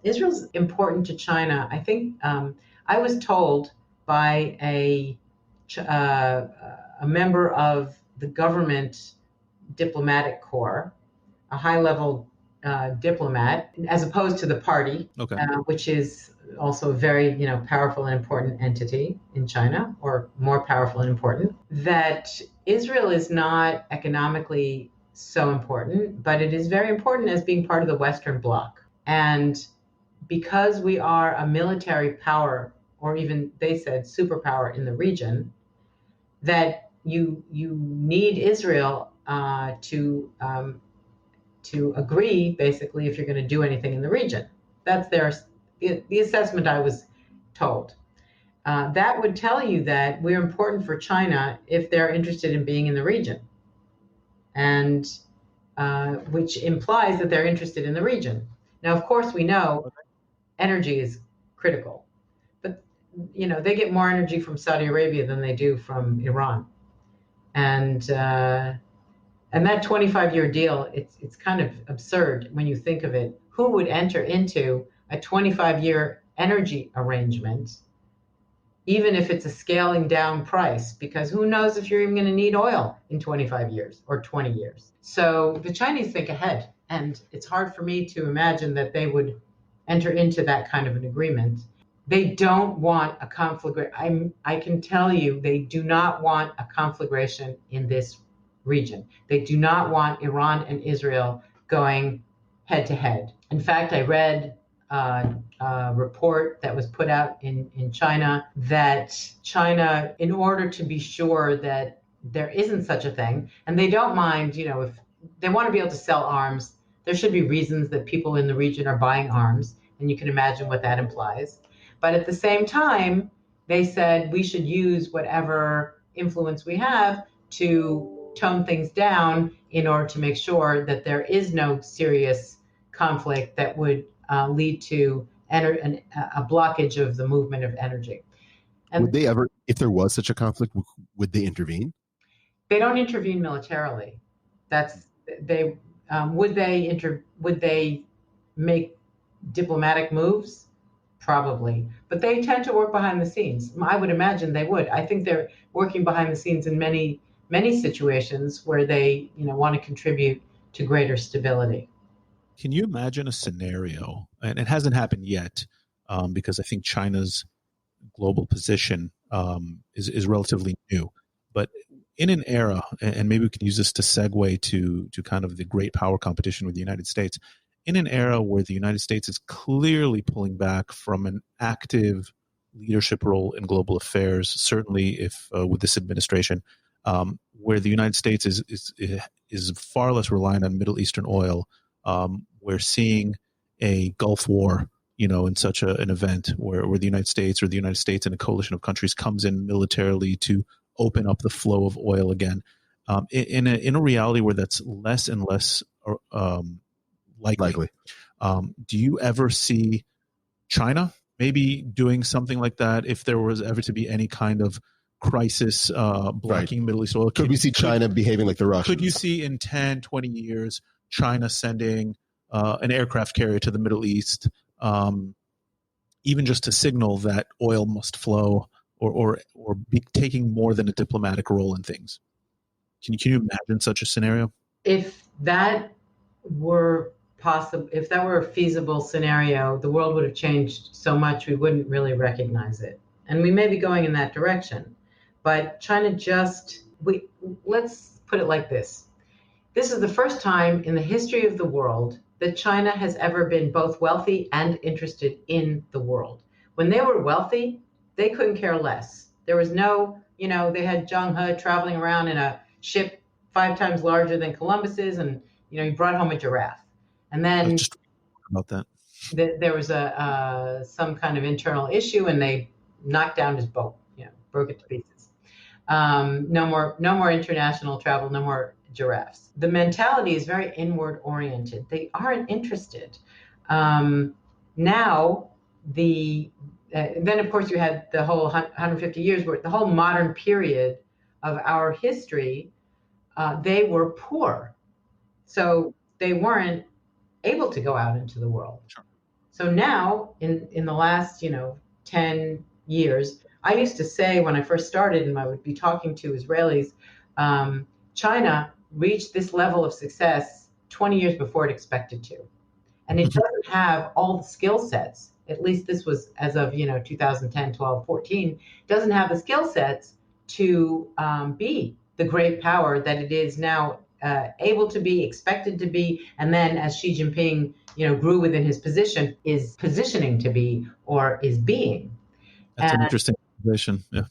Israel's important to China. I think I was told by a member of the government diplomatic corps, a high-level diplomat, as opposed to the party, Okay. Which is also a very, powerful and important entity in China, or more powerful and important, that Israel is not economically so important, but it is very important as being part of the Western Bloc. And because we are a military power, or even they said superpower in the region, that you need Israel to agree, basically, if you're going to do anything in the region. That's the assessment I was told. That would tell you that we're important for China if they're interested in being in the region, and which implies that they're interested in the region. Now, of course, we know energy is critical, but they get more energy from Saudi Arabia than they do from Iran, and that 25-year deal, it's kind of absurd when you think of it. Who would enter into a 25-year energy arrangement, even if it's a scaling down price? Because who knows if you're even going to need oil in 25 years or 20 years. So the Chinese think ahead, and it's hard for me to imagine that they would enter into that kind of an agreement. They don't want a conflagration. I can tell you, they do not want a conflagration in this region. They do not want Iran and Israel going head to head. In fact, I read a report that was put out in China that China, in order to be sure that there isn't such a thing, and they don't mind, if they want to be able to sell arms, there should be reasons that people in the region are buying arms, and you can imagine what that implies. But at the same time, they said we should use whatever influence we have to tone things down in order to make sure that there is no serious conflict that would lead to a blockage of the movement of energy. And would they ever, if there was such a conflict, would they intervene? They don't intervene militarily. Would they make diplomatic moves? Probably, but they tend to work behind the scenes. I would imagine they would. I think they're working behind the scenes in many situations where they, want to contribute to greater stability. Can you imagine a scenario, and it hasn't happened yet, because I think China's global position is relatively new, but in an era, and maybe we can use this to segue to kind of the great power competition with the United States, in an era where the United States is clearly pulling back from an active leadership role in global affairs, certainly if with this administration, where the United States is far less reliant on Middle Eastern oil, we're seeing a Gulf War, in such an event where the United States and a coalition of countries comes in militarily to open up the flow of oil again, in a reality where that's less and less likely. Do you ever see China maybe doing something like that if there was ever to be any kind of crisis blocking Middle East oil? Could we see China behaving like the Russians? Could you see in 10, 20 years China sending an aircraft carrier to the Middle East, even just to signal that oil must flow, or be taking more than a diplomatic role in things? Can you imagine such a scenario? If that were possible, if that were a feasible scenario, the world would have changed so much we wouldn't really recognize it. And we may be going in that direction. But China let's put it like this. This is the first time in the history of the world that China has ever been both wealthy and interested in the world. When they were wealthy, they couldn't care less. There was no, they had Zheng He traveling around in a ship 5 times larger than Columbus's, and, he brought home a giraffe. And then just about that. There was some kind of internal issue, and they knocked down his boat, broke it to pieces. No more international travel, no more giraffes. The mentality is very inward oriented. They aren't interested. Now, then of course you had the whole 150 years, where the whole modern period of our history, they were poor. So they weren't able to go out into the world. Sure. So now, in the last 10 years, I used to say when I first started, and I would be talking to Israelis, China reached this level of success 20 years before it expected to, and it doesn't have all the skill sets. At least this was as of 2010, 12, 14. Doesn't have the skill sets to be the great power that it is now able to be, expected to be, and then as Xi Jinping grew within his position, is positioning to be or is being. That's an interesting observation. Yeah.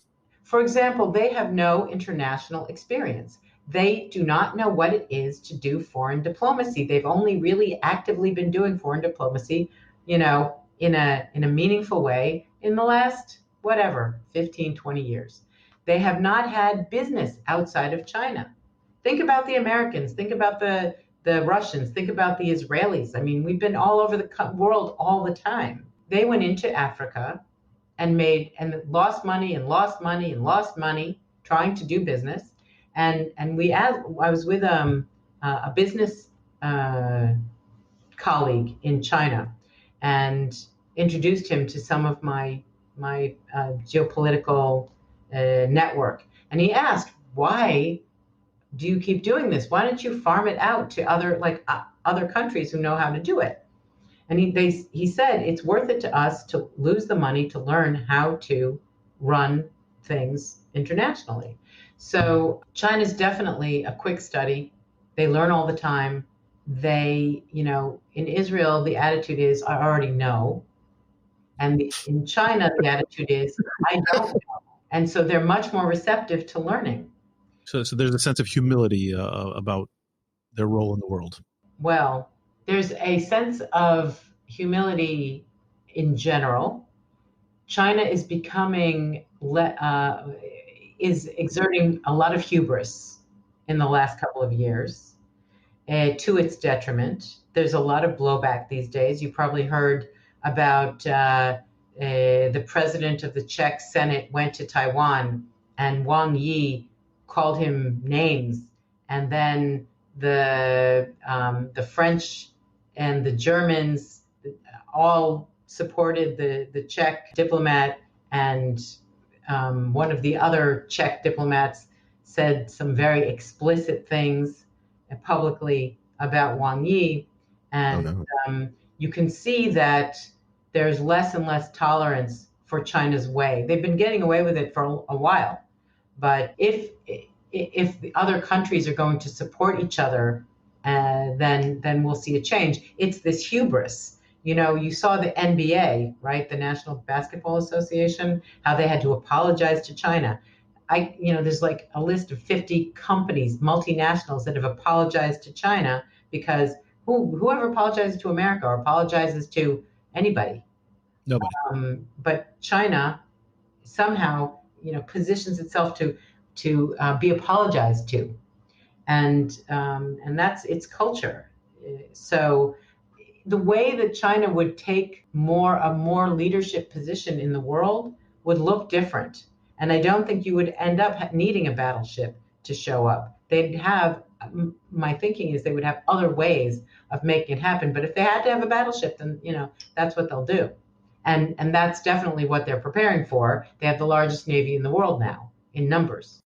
For example, they have no international experience. They do not know what it is to do foreign diplomacy. They've only really actively been doing foreign diplomacy, in a meaningful way in the last, 15, 20 years. They have not had business outside of China. Think about the Americans, think about the Russians, think about the Israelis. I mean, we've been all over the world all the time. They went into Africa and lost money and lost money and lost money trying to do business. And I was with a business colleague in China and introduced him to some of my geopolitical network. And he asked, why do you keep doing this? Why don't you farm it out to other countries who know how to do it? And he said, it's worth it to us to lose the money to learn how to run things internationally. So China's definitely a quick study. They learn all the time. In Israel, the attitude is, I already know. And in China, the attitude is, I don't know. And so they're much more receptive to learning. So there's a sense of humility about their role in the world. Well, there's a sense of humility in general. China is is exerting a lot of hubris in the last couple of years, to its detriment. There's a lot of blowback these days. You probably heard about the president of the Czech Senate went to Taiwan, and Wang Yi called him names, and then the French and the Germans all supported the Czech diplomat, and one of the other Czech diplomats said some very explicit things publicly about Wang Yi, and you can see that there's less and less tolerance for China's way. They've been getting away with it for a while, but if the other countries are going to support each other, then we'll see a change. It's this hubris. You saw the NBA, right? The National Basketball Association, how they had to apologize to China. There's like a list of 50 companies, multinationals, that have apologized to China because whoever apologizes to America or apologizes to anybody. Nobody. But China somehow, positions itself to be apologized to, and that's its culture. So the way that China would take a more leadership position in the world would look different, and I don't think you would end up needing a battleship to show up. My thinking is they would have other ways of making it happen. But if they had to have a battleship, then that's what they'll do. And that's definitely what they're preparing for. They have the largest navy in the world now in numbers.